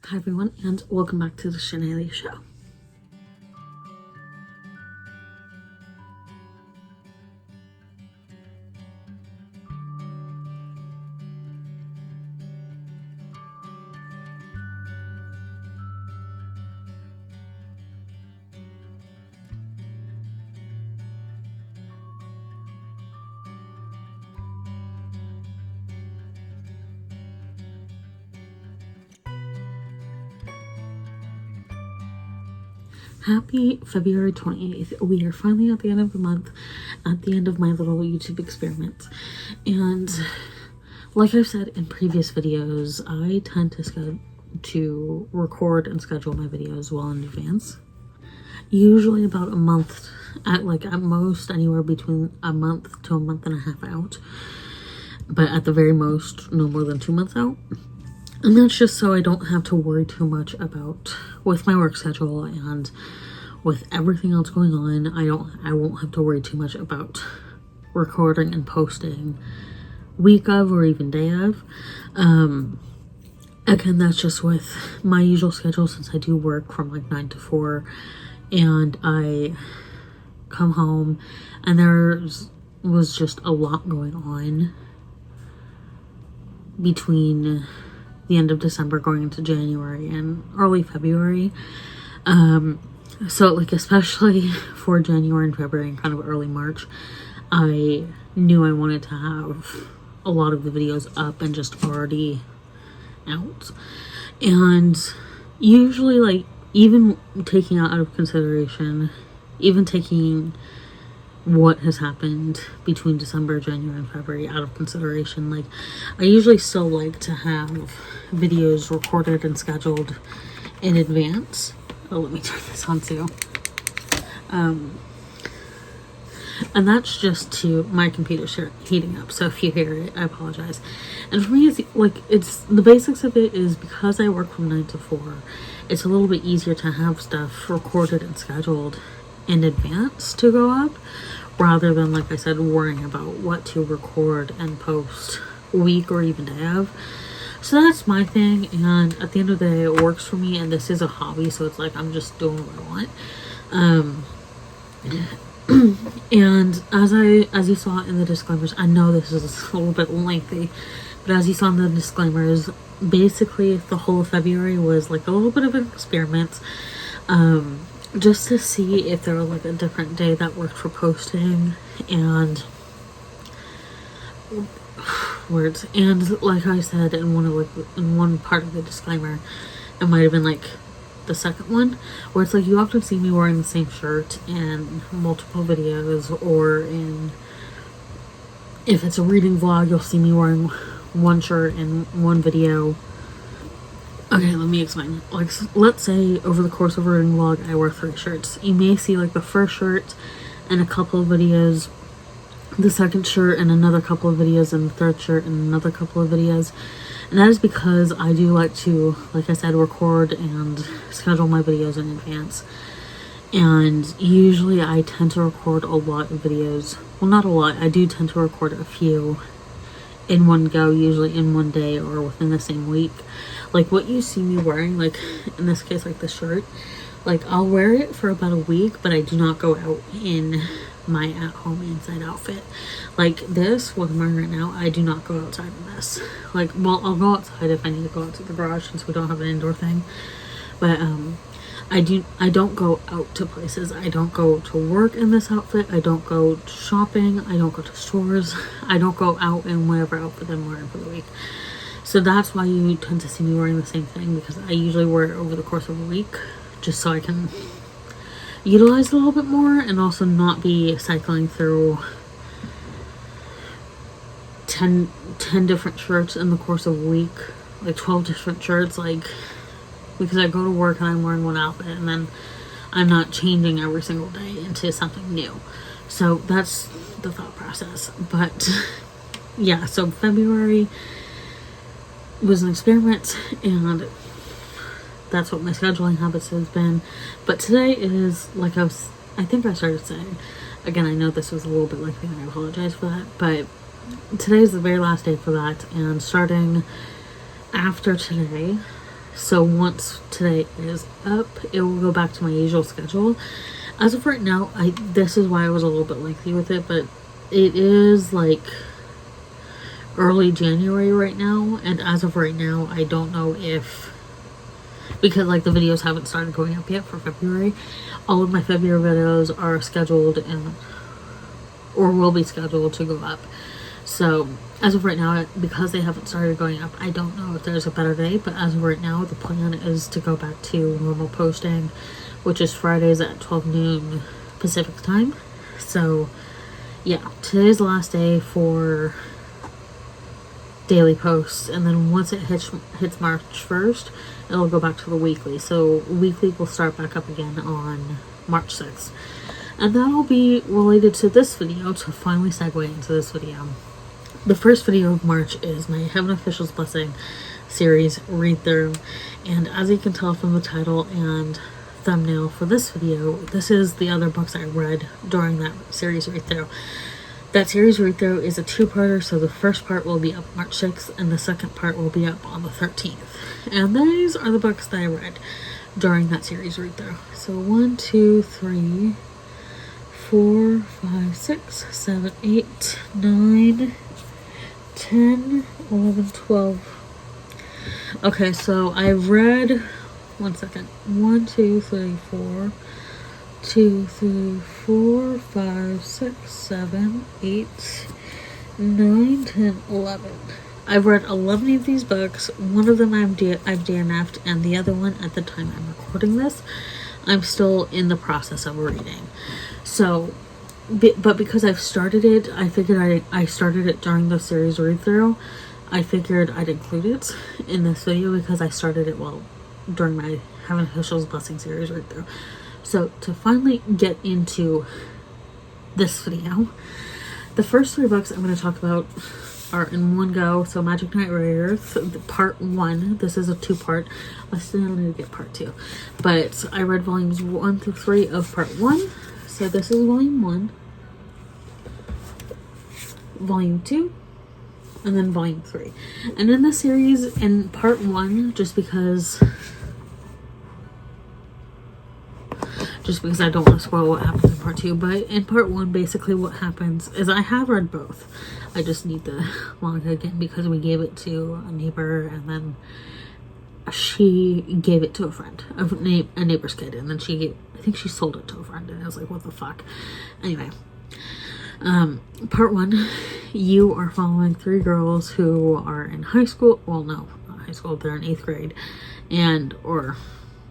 Hi everyone, and welcome back to the Shanalia Show. Happy February 28th. We are finally at the end of the month, at the end of my little YouTube experiment. And like I've said in previous videos, I tend to record and schedule my videos well in advance. Usually about a month, at most anywhere between a month to a month and a half out. But at the very most, no more than 2 months out. And that's just so I don't have to worry too much about, with my work schedule and with everything else going on, I won't have to worry too much about recording and posting week of or even day of. Again, that's just with my usual schedule, since I do work from like 9 to 4 and I come home and was just a lot going on between the end of December going into January and early February. So like especially for January and February and kind of early March, I knew I wanted to have a lot of the videos up and just already out. And usually, like, even taking out of consideration, even taking what has happened between December, January, and February out of consideration, like, I usually still like to have videos recorded and scheduled in advance. Oh, let me turn this on too. And that's just to my computer's heating up, so if you hear it, I apologize. And for me, it's the basics of it is because I work from 9 to 4, it's a little bit easier to have stuff recorded and scheduled in advance to go up, rather than, like I said, worrying about what to record and post week or even day of. So that's my thing, and at the end of the day, it works for me, and this is a hobby, so it's like I'm just doing what I want. And as you saw in the disclaimers, I know this is a little bit lengthy, but as you saw in the disclaimers, basically the whole of February was like a little bit of an experiment, just to see if there was like a different day that worked for posting and words. And like I said in one part of the disclaimer, it might have been like the second one, where it's like you often see me wearing the same shirt in multiple videos, or if it's a reading vlog, you'll see me wearing one shirt in one video. Okay, let me explain. Like, let's say over the course of a reading vlog, I wear 3 shirts. You may see like the first shirt in a couple of videos, the second shirt in another couple of videos, and the third shirt in another couple of videos. And that is because I do like to, like I said, record and schedule my videos in advance. And usually I tend to record a lot of videos. Well, not a lot. I do tend to record a few in one go, usually in one day or within the same week. Like what you see me wearing, like in this case, like the shirt, like I'll wear it for about a week, but I do not go out in my at-home inside outfit. Like this, what I'm wearing right now, I do not go outside in this. Like, well, I'll go outside if I need to go out to the garage, since we don't have an indoor thing. But I don't go out to places. I don't go to work in this outfit. I don't go shopping. I don't go to stores. I don't go out in whatever outfit I'm wearing for the week. So that's why you tend to see me wearing the same thing, because I usually wear it over the course of a week, just so I can utilize it a little bit more, and also not be cycling through 10 different shirts in the course of a week, like 12 different shirts, like, because I go to work and I'm wearing one outfit, and then I'm not changing every single day into something new. So that's the thought process. But yeah, so February was an experiment, and that's what my scheduling habits has been. But today is, like I think I started saying, again, I know this was a little bit lengthy and I apologize for that, but today is the very last day for that, and starting after today, So once today is up, it will go back to my usual schedule. As of right now, this is why I was a little bit lengthy with it, but it is like early January right now, and as of right now, I don't know if, because like the videos haven't started going up yet for February. All of my February videos are scheduled or will be scheduled to go up. So as of right now, because they haven't started going up, I don't know if there's a better day, but as of right now, the plan is to go back to normal posting, which is Fridays at 12 noon Pacific time. So yeah, today's the last day for daily posts, and then once it hits March 1st, it'll go back to the weekly. So weekly will start back up again on March 6th. And that'll be related to this video, to finally segue into this video. The first video of March is my Heaven Official's Blessing series read through, and as you can tell from the title and thumbnail for this video, this is the other books I read during that series read through. That series read through is a two-parter, so the first part will be up March 6th and the second part will be up on the 13th. And these are the books that I read during that series read through. So 1, 2, 3, 4, 5, 6, 7, 8, 9, 10, 11, 12. Okay, so I've read, 1 second, 1, 2, 3, 4, 2, 3, 4, 5, 6, 7, 8, 9, 10, 11. I've read 11 of these books. One of them I've DNF'd, and the other one, at the time I'm recording this, I'm still in the process of reading. So, but because I've started it, I figured I started it during the series read through. I figured I'd include it in this video because I started it during my Heaven Official's Blessing series read through. So to finally get into this video, the first 3 books I'm going to talk about are in one go. So Magic Knight Rayearth, part 1. This is a 2-part. I still need to get part 2. But I read volumes 1 through 3 of part 1. So this is volume 1, volume 2, and then volume 3. And in this series, in part 1, just because I don't want to spoil what happens in part 2, but in part 1, basically what happens is I have read both. I just need the manga again because we gave it to a neighbor, and then she gave it to a friend, a neighbor's kid, and then I think she sold it to a friend, and I was like, what the fuck? Anyway, part 1, you are following 3 girls who are in high school. Well, no, not high school, they're in 8th grade, or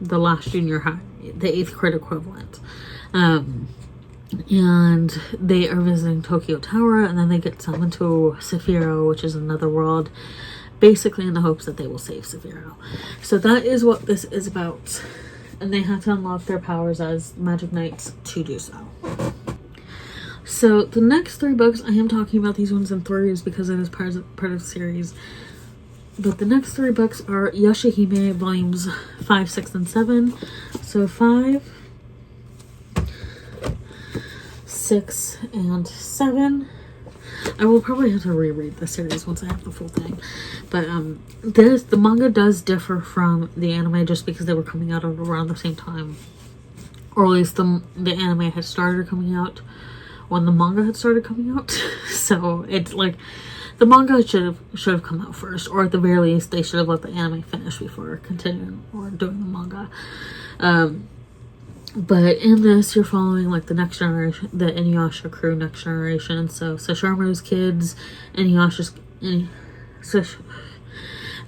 the last junior high, the 8th grade equivalent. And they are visiting Tokyo Tower, and then they get summoned to Sephiroth, which is another world, basically in the hopes that they will save Sephiroth. So that is what this is about. And they have to unlock their powers as Magic Knights to do so. So the next 3 books, I am talking about these ones in threes because it is part of the series. But the next 3 books are Yashahime volumes 5, 6, and 7. So 5, 6, and 7. I will probably have to reread the series once I have the full thing. But the manga does differ from the anime just because they were coming out around the same time. Or at least the anime had started coming out when the manga had started coming out. So it's like the manga should have come out first, or at the very least they should have let the anime finish before continuing or doing the manga. But in this, you're following like the next generation, the Inuyasha crew, next generation. So Sesshomaru's kids, it's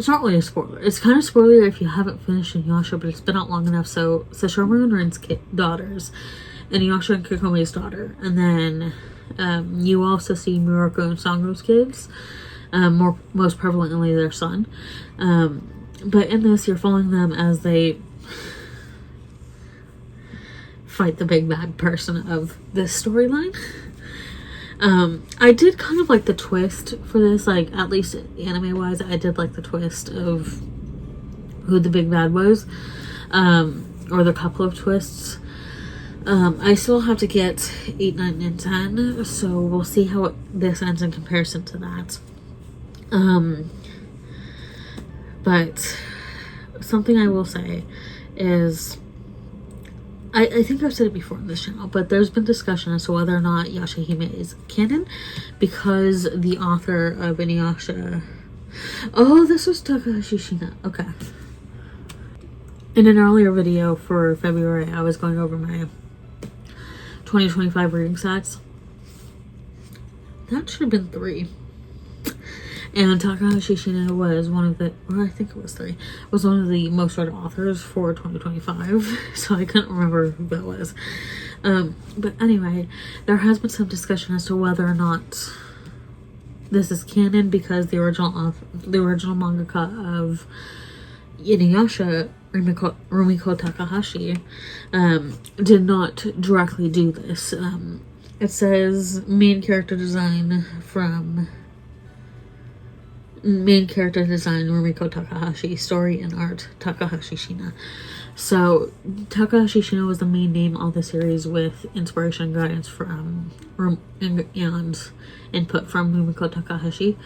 not really a spoiler. It's kind of spoiler if you haven't finished Inuyasha, but it's been out long enough. So Sesshomaru and Rin's daughters, Inuyasha and Kikome's daughter, and then you also see Murako and Sango's kids, most prevalently their son. But in this, you're following them as they fight the big bad person of this storyline. I did kind of like the twist for this, like at least anime wise, I did like the twist of who the big bad was, or the couple of twists. I still have to get 8, 9, and 10, so we'll see how this ends in comparison to that. But something I will say is, I think I've said it before on this channel, but there's been discussion as to whether or not Yashahime is canon, because the author of Inuyasha... Oh, this was Takahashi Shina. Okay. In an earlier video for February, I was going over my 2025 reading stats. That should have been 3. And Takahashi Shina was one of the, or I think it was 3, was one of the most read authors for 2025. So I couldn't remember who that was. But anyway, there has been some discussion as to whether or not this is canon, because the original mangaka of Inuyasha, Rumiko Takahashi, did not directly do this. It says main character design Rumiko Takahashi, story and art Takahashi Shina. So Takahashi Shina was the main name of the series, with inspiration and guidance from and input from Rumiko Takahashi.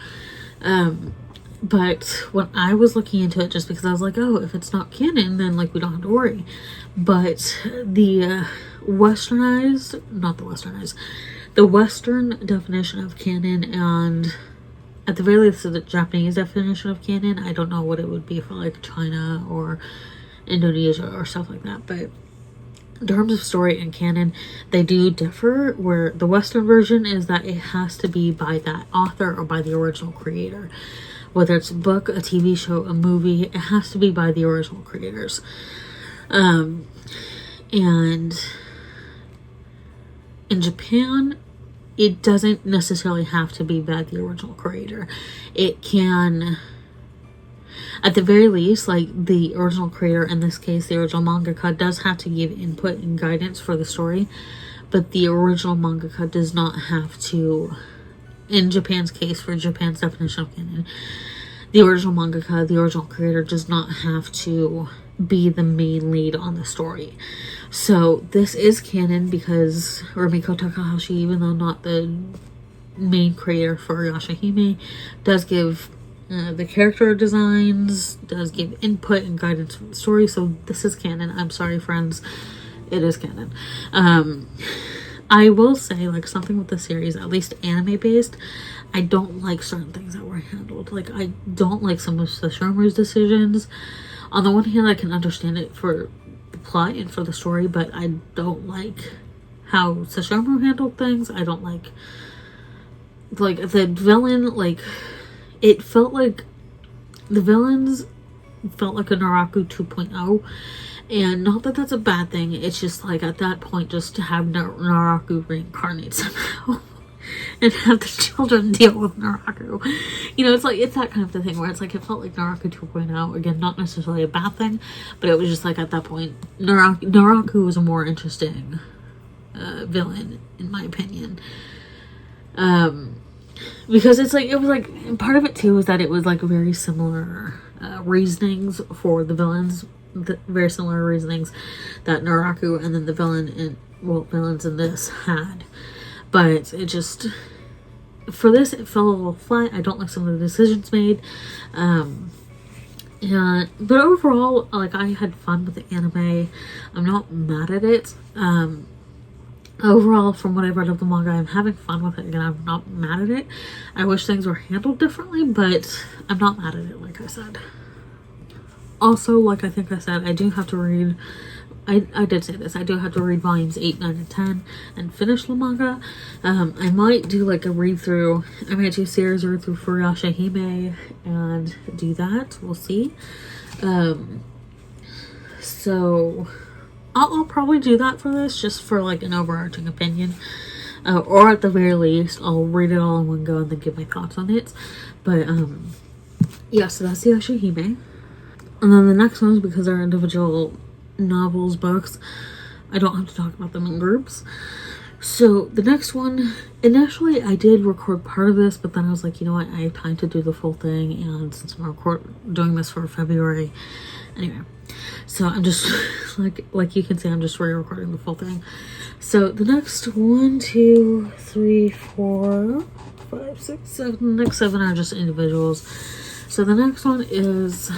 But when I was looking into it, just because I was like, oh, if it's not canon, then like we don't have to worry. But the the Western definition of canon, and at the very least the Japanese definition of canon, I don't know what it would be for like China or Indonesia or stuff like that, but in terms of story and canon, they do differ, where the Western version is that it has to be by that author or by the original creator. Whether it's a book, a TV show, a movie, it has to be by the original creators. And in Japan, it doesn't necessarily have to be by the original creator. It can, at the very least, like the original creator, in this case the original mangaka, does have to give input and guidance for the story, but the original mangaka does not have to. In Japan's case, for Japan's definition of canon, the original mangaka, the original creator, does not have to be the main lead on the story. So this is canon because Rumiko Takahashi, even though not the main creator for Yashahime, does give the character designs, does give input and guidance for the story. So this is canon. I'm sorry, friends. It is canon. I will say, like, something with the series, at least anime based, I don't like certain things that were handled. Like, I don't like some of Sesshomaru's decisions. On the one hand, I can understand it for the plot and for the story, but I don't like how Sesshomaru handled things. I don't like the villain, like, it felt like the villains felt like a Naraku 2.0. And not that that's a bad thing, it's just like at that point, just to have Naraku reincarnate somehow and have the children deal with Naraku. You know, it's like, it's that kind of thing where it's like, it felt like Naraku 2.0. Again, not necessarily a bad thing, but it was just like at that point, Naraku was a more interesting villain, in my opinion. Because it's like, it was like, and part of it too is that it was like very similar reasonings for the villains. Very similar reasonings that Naraku and then the villains in this had, but it just, for this, it fell a little flat. I don't like some of the decisions made, but overall, like, I had fun with the anime. I'm not mad at it. Overall, from what I've read of the manga, I'm having fun with it. Again, I'm not mad at it. I wish things were handled differently, but I'm not mad at it, like I said. Also, like I think I said, I do have to read, I did say this, I do have to read volumes 8, 9, and 10 and finish the manga. I might do like a read through, I might do a series read through for Yashahime and do that, we'll see. So I'll probably do that for this, just for like an overarching opinion. Or at the very least, I'll read it all in one go and then give my thoughts on it. But yeah, so that's the Yashahime. And then the next ones, because they're individual novels, books, I don't have to talk about them in groups. So the next one, initially I did record part of this, but then I was like, you know what, I have time to do the full thing, and since I'm doing this for February, anyway, so I'm just, like you can see, I'm just re-recording the full thing. So the next 1, 2, 3, 4, 5, 6, 7, the next 7 are just individuals. So the next one is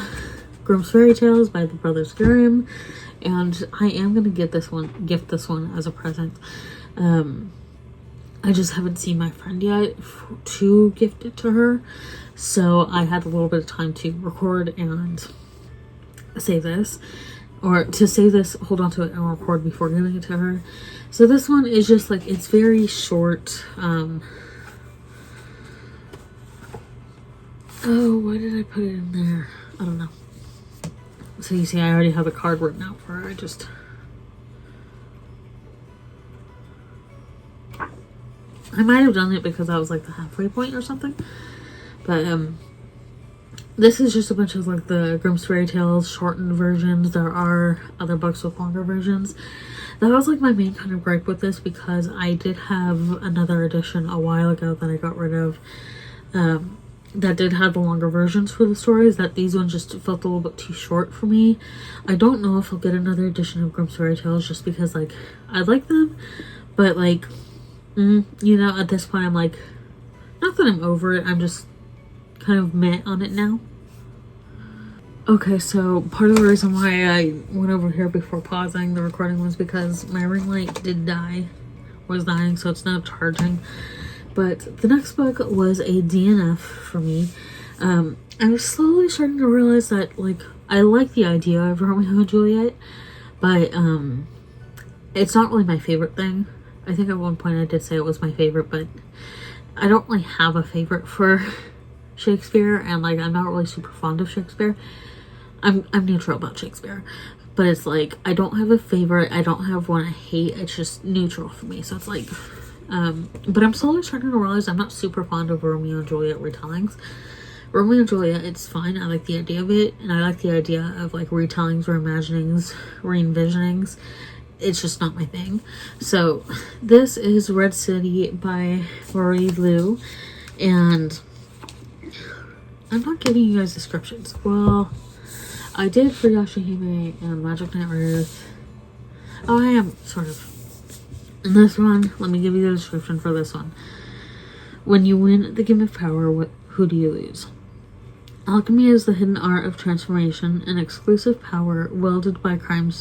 Grimm's Fairy Tales by the Brothers Grimm, and I am gonna gift this one as a present. I just haven't seen my friend yet to gift it to her, so I had a little bit of time to record and save this, or to save this, hold on to it and record before giving it to her. So this one is just like, it's very short. Oh, why did I put it in there? I don't know. So you see, I already have a card written out for her. I might have done it because I was like the halfway point or something. But this is just a bunch of like the Grimm's Fairy Tales shortened versions. There are other books with longer versions. That was like my main kind of gripe with this, because I did have another edition a while ago that I got rid of. That did have the longer versions for the stories, that these ones just felt a little bit too short for me. I don't know if I'll get another edition of Grimm's Fairy Tales, just because like I like them, but like you know, at this point I'm like, not that I'm over it, I'm just kind of meh on it now. Okay, so part of the reason why I went over here before pausing the recording was because my ring light was dying, so it's not charging. But the next book was a DNF for me. I was slowly starting to realize that, like, I like the idea of Romeo and Juliet, but it's not really my favorite thing. I think at one point I did say it was my favorite, but I don't really have a favorite for Shakespeare, and like, I'm not really super fond of Shakespeare. I'm neutral about Shakespeare, but it's like, I don't have a favorite, I don't have one I hate, it's just neutral for me. So it's like, but I'm slowly starting to realize I'm not super fond of Romeo and Juliet retellings. Romeo and Juliet, it's fine, I like the idea of it, and I like the idea of like retellings, reimaginings, re-envisionings. It's just not my thing. So this is Red City by Marie Lu, and I'm not giving you guys descriptions. Well, I did for Yashahime and Magic Knight Rayearth. Oh, I am, sort of. In this one, let me give you the description for this one. When you win the game of power, who do you lose? Alchemy is the hidden art of transformation, an exclusive power wielded by crime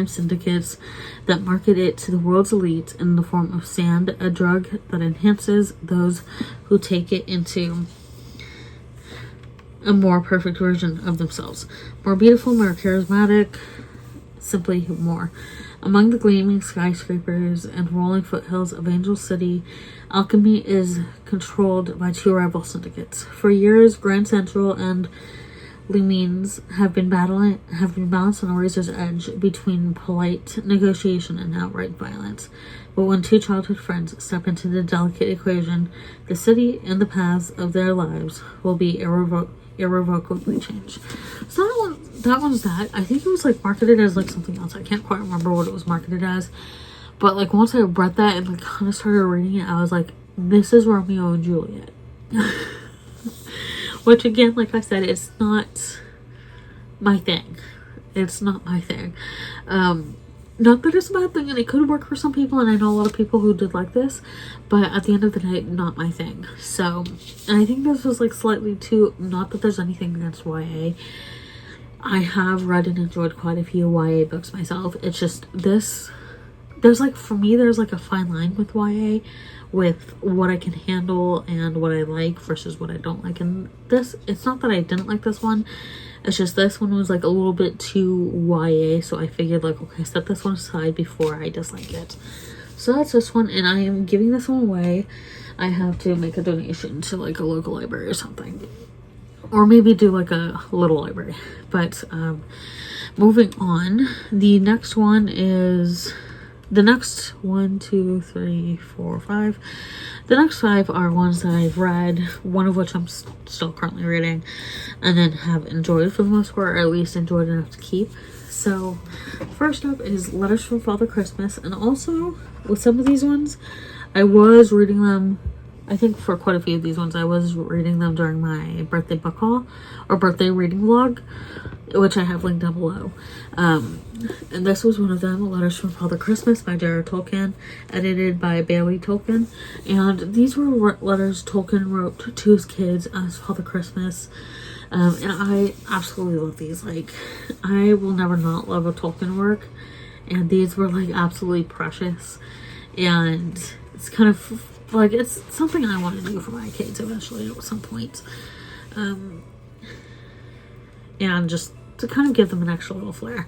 syndicates that market it to the world's elite in the form of sand, a drug that enhances those who take it into a more perfect version of themselves. More beautiful, more charismatic, simply more. Among the gleaming skyscrapers and rolling foothills of Angel City, alchemy is controlled by two rival syndicates. For years, Grand Central and Lumines have been balanced on a razor's edge between polite negotiation and outright violence. But when two childhood friends step into the delicate equation, the city and the paths of their lives will be irrevocably changed. So that one's that. I think it was like marketed as like something else. I can't quite remember what it was marketed as. But like once I read that and like kind of started reading it, I was like, this is Romeo and Juliet. Which again, like I said, it's not my thing. It's not my thing. Not that it's a bad thing, and it could work for some people, and I know a lot of people who did like this, but at the end of the day, not my thing. So, and I think this was like slightly too, not that there's anything against YA. I have read and enjoyed quite a few YA books myself. It's just this, there's like, for me, there's like a fine line with YA, with what I can handle and what I like versus what I don't like. And this, it's not that I didn't like this one, it's just this one was like a little bit too YA, so I figured like, okay, set this one aside before I dislike it. So that's this one, and I am giving this one away. I have to make a donation to like a local library or something, or maybe do like a little library. But moving on, the next one is the next 1, 2, 3, 4, 5. The next 5 are ones that I've read, one of which I'm still currently reading, and then have enjoyed for the most part, or at least enjoyed enough to keep. So first up is Letters from Father Christmas, and also with some of these ones, I was reading them I think for quite a few of these ones, I was reading them during my birthday book haul or birthday reading vlog, which I have linked down below. And this was one of them, Letters from Father Christmas by J.R. Tolkien, edited by Bailey Tolkien. And these were letters Tolkien wrote to his kids as Father Christmas. And I absolutely love these. Like, I will never not love a Tolkien work. And these were like absolutely precious. And it's kind of like, it's something I want to do for my kids eventually at some point. And just to kind of give them an extra little flair.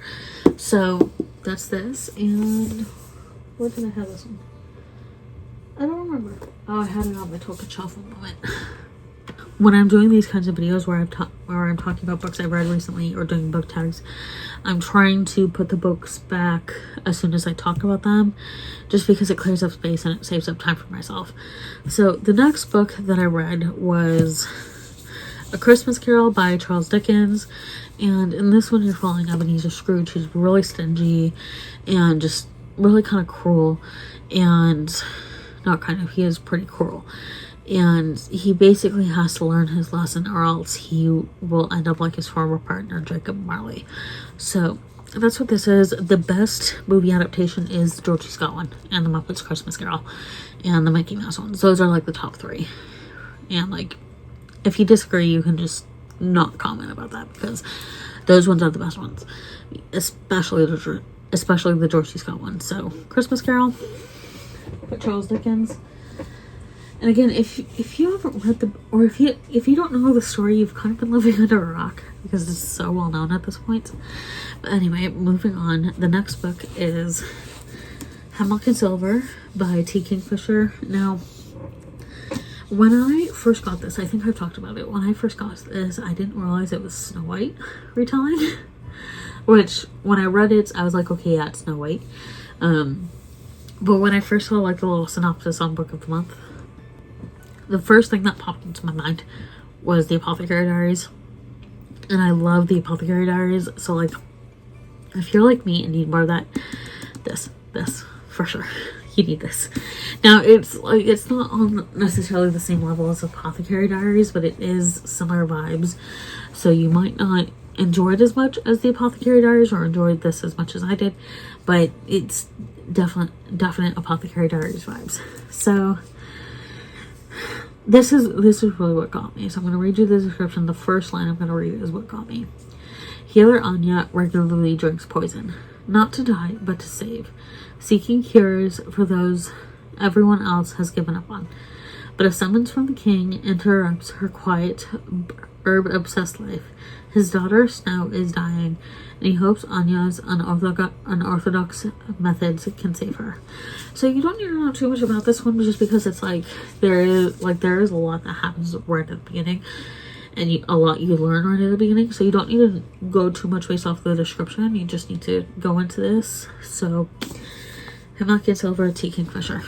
So that's this. And where did I have this one? I don't remember. Oh, I had it on my Tolkien shelf one moment. When I'm doing these kinds of videos where I'm talking about books I've read recently or doing book tags, I'm trying to put the books back as soon as I talk about them, just because it clears up space and it saves up time for myself. So the next book that I read was A Christmas Carol by Charles Dickens. And in this one, you're following Ebenezer Scrooge, who's really stingy and just really kind of cruel. And not kind of, he is pretty cruel. And he basically has to learn his lesson, or else he will end up like his former partner, Jacob Marley. So that's what this is. The best movie adaptation is the George C. Scott one, and the Muppets Christmas Carol, and the Mickey Mouse ones. Those are like the top three. And like, if you disagree, you can just not comment about that, because those ones are the best ones, especially the George C. Scott one. So Christmas Carol by Charles Dickens. And again, if you haven't read or if you don't know the story, you've kind of been living under a rock, because it's so well known at this point. But anyway, moving on. The next book is Hemlock and Silver by T. Kingfisher. Now, when I first got this, I think I've talked about it. When I first got this, I didn't realize it was Snow White retelling. Which, when I read it, I was like, okay, yeah, it's Snow White. But when I first saw like the little synopsis on Book of the Month, the first thing that popped into my mind was the Apothecary Diaries. And I love the Apothecary Diaries. So like, if you're like me and need more of that, this, for sure. You need this. Now, it's like, it's not on necessarily the same level as Apothecary Diaries, but it is similar vibes. So you might not enjoy it as much as the Apothecary Diaries, or enjoyed this as much as I did, but it's definite Apothecary Diaries vibes. So this is really what got me. So I'm going to read you the description. The first line I'm going to read is what got me. Healer Anya regularly drinks poison, not to die, but to save, seeking cures for those everyone else has given up on. But a summons from the king interrupts her quiet, herb-obsessed life. His daughter, Snow, is dying, and he hopes Anya's unorthodox methods can save her. So you don't need to know too much about this one, just because it's like, there is a lot that happens right at the beginning, and a lot you learn right at the beginning, so you don't need to go too much based off the description. You just need to go into this. So, Hemlock and Silver, T. Kingfisher.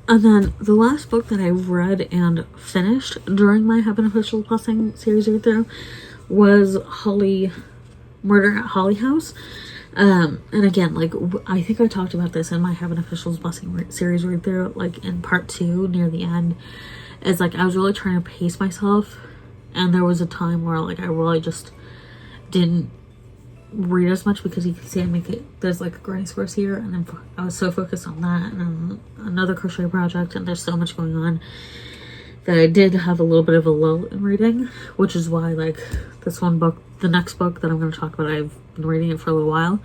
And then the last book that I read and finished during my Heaven Official Blessing series read through was Murder at Holly House. And again, like, I think I talked about this in my Heaven Official's Blessing series read through, like in part 2 near the end. It's like I was really trying to pace myself, and there was a time where like I really just didn't read as much, because you can see there's like a granny squares here, and then I was so focused on that and then another crochet project, and there's so much going on that I did have a little bit of a lull in reading, which is why like this one book, the next book that I'm going to talk about, I've been reading it for a little while,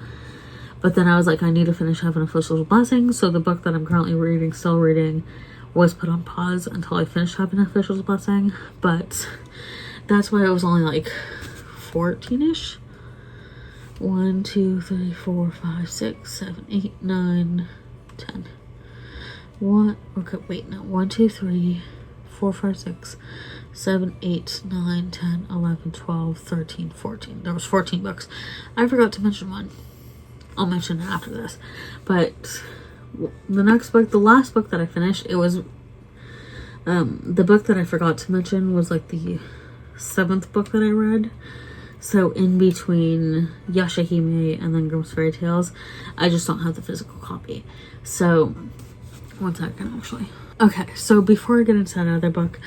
but then I was like, I need to finish Heaven Official's Blessing. So the book that I'm currently still reading was put on pause until I finished Heaven Official's Blessing. But that's why it was only like 14-ish. 1, 2, 3, 4, 5, 6, 7, 8, 9, 10. 1, 2, 3, 4, 5, 6, 7, 8, 9, 10, 11, 12, 13, 14. There was 14 books. I forgot to mention one. I'll mention it after this. But the next book, the last book that I finished, it was the book that I forgot to mention was like the 7th book that I read. So in between Yashahime and then Grimm's Fairy Tales, I just don't have the physical copy. So, one second actually. Okay, so before I get into that other book,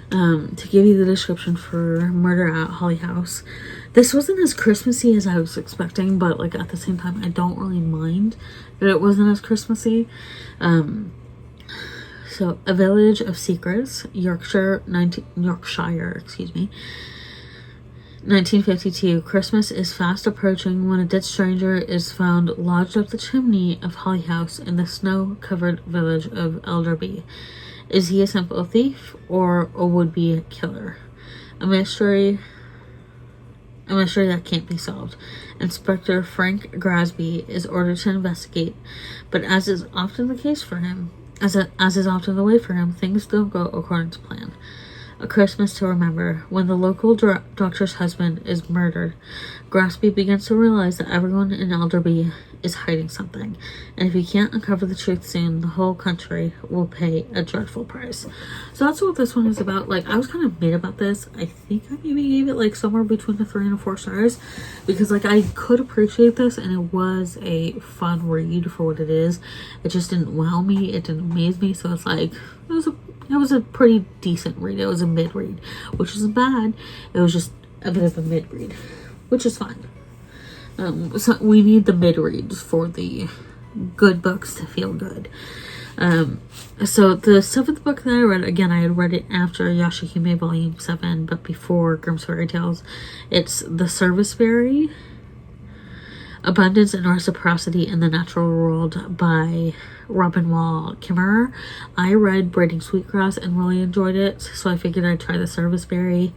to give you the description for Murder at Holly House, this wasn't as Christmassy as I was expecting, but like at the same time, I don't really mind that it wasn't as Christmassy. So, A Village of Secrets, Yorkshire, 1952. Christmas is fast approaching when a dead stranger is found lodged up the chimney of Holly House in the snow-covered village of Elderby. Is he a simple thief or a would-be killer? A mystery that can't be solved. Inspector Frank Grasby is ordered to investigate, but as is often the case for him, as is often the way for him, things don't go according to plan. A Christmas to Remember. When the local doctor's husband is murdered, Grasby begins to realize that everyone in Elderby is hiding something, and if he can't uncover the truth soon, the whole country will pay a dreadful price. So that's what this one is about. Like, I was kind of mid about this. I think I maybe gave it like somewhere between a 3 and a 4 stars, because like I could appreciate this, and it was a fun read for what it is. It just didn't wow me. It didn't amaze me. So it's like it was a pretty decent read. It was a mid read, which isn't bad. It was just a bit of a mid read, which is fine. So we need the mid reads for the good books to feel good. So the 7th book that I read, again, I had read it after Yashahime Volume 7, but before Grimm's Fairy Tales. It's The Serviceberry, Abundance and Reciprocity in the Natural World by Robin Wall Kimmerer. I read Braiding Sweetgrass and really enjoyed it, so I figured I'd try The Serviceberry.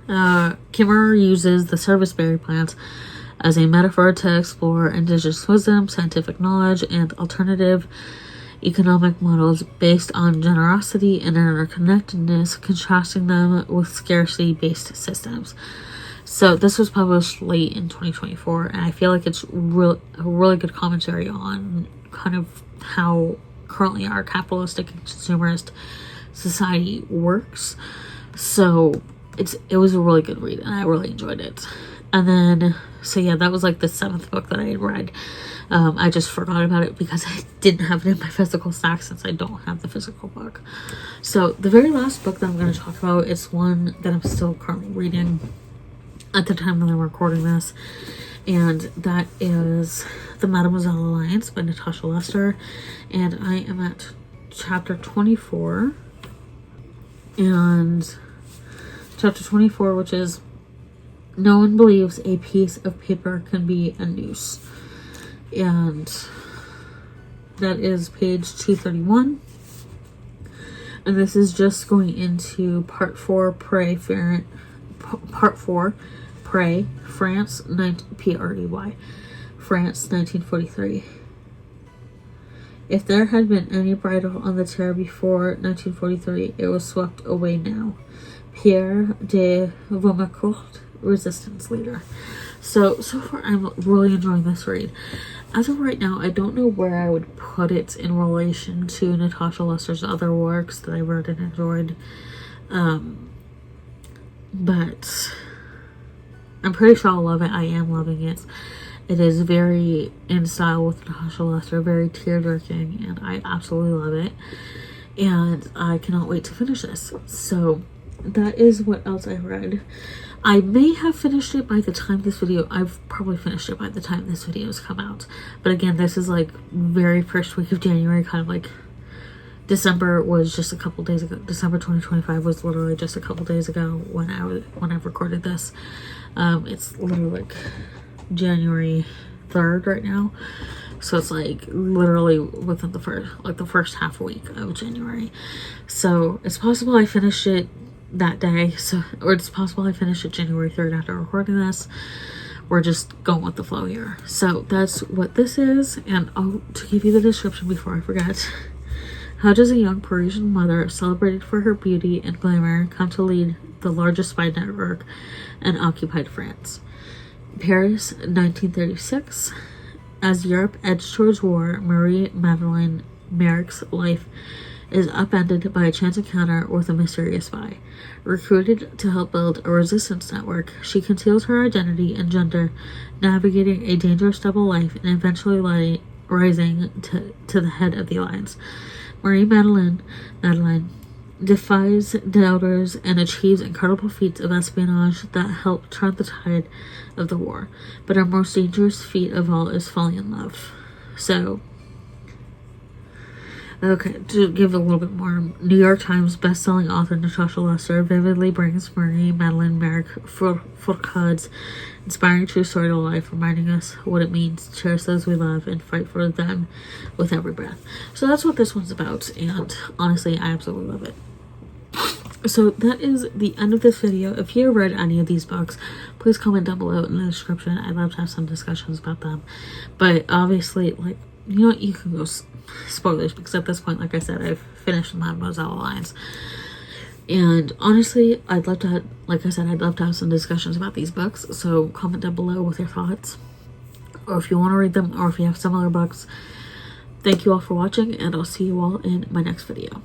Kimmerer uses the serviceberry plants as a metaphor to explore indigenous wisdom, scientific knowledge, and alternative economic models based on generosity and interconnectedness, contrasting them with scarcity-based systems. So this was published late in 2024, and I feel like it's a really good commentary on kind of how currently our capitalistic and consumerist society works. So it was a really good read, and I really enjoyed it. And then, so yeah, that was like the 7th book that I had read. I just forgot about it because I didn't have it in my physical stack since I don't have the physical book. So the very last book that I'm going to talk about is one that I'm still currently reading at the time that I'm recording this, and that is The Mademoiselle Alliance by Natasha Lester, and I am at chapter 24, and chapter 24, which is No One Believes a Piece of Paper Can Be a Noose, and that is page 231, and this is just going into part 4, Prey, France, P-R-E-Y, France, 1943. If there had been any bridle on the terror before 1943, it was swept away now. Pierre de Vaumecourt, resistance leader. So far I'm really enjoying this read. As of right now, I don't know where I would put it in relation to Natasha Lester's other works that I read and enjoyed. But I'm pretty sure I'll love it. I am loving it. It is very in style with Natasha Lester, very tear-jerking, and I absolutely love it. And I cannot wait to finish this. So that is what else I read. I may have finished it by the time this video, I've probably finished it by the time this video has come out. But again, this is like very first week of January, kind of like December was just a couple days ago. December 2025 was literally just a couple days ago when I recorded this. It's literally like January 3rd right now. So it's like literally within the first half week of January. So it's possible I finished it that day. Or it's possible I finished it January 3rd after recording this. We're just going with the flow here. So that's what this is. And to give you the description before I forget. How does a young Parisian mother, celebrated for her beauty and glamour, come to lead the largest spy network in occupied France? Paris, 1936. As Europe edged towards war, Marie Madeleine Meyrick's life is upended by a chance encounter with a mysterious spy. Recruited to help build a resistance network, she conceals her identity and gender, navigating a dangerous double life and eventually rising to the head of the Alliance. Madeline defies doubters and achieves incredible feats of espionage that help turn the tide of the war. But her most dangerous feat of all is falling in love. So, okay, to give a little bit more, New York Times bestselling author Natasha Lester vividly brings Madeline Meyrick Foucault's inspiring true story to life, reminding us what it means to cherish those we love and fight for them with every breath. So that's what this one's about, and honestly, I absolutely love it. So that is the end of this video. If you read any of these books, please comment down below in the description. I'd love to have some discussions about them. But obviously, like, you know what, you can go spoilers, because at this point, like I said, I've finished Mademoiselle Alliance. And honestly, I'd love to have, like I said, I'd love to have some discussions about these books. So comment down below with your thoughts, or if you want to read them, or if you have similar books. Thank you all for watching, and I'll see you all in my next video.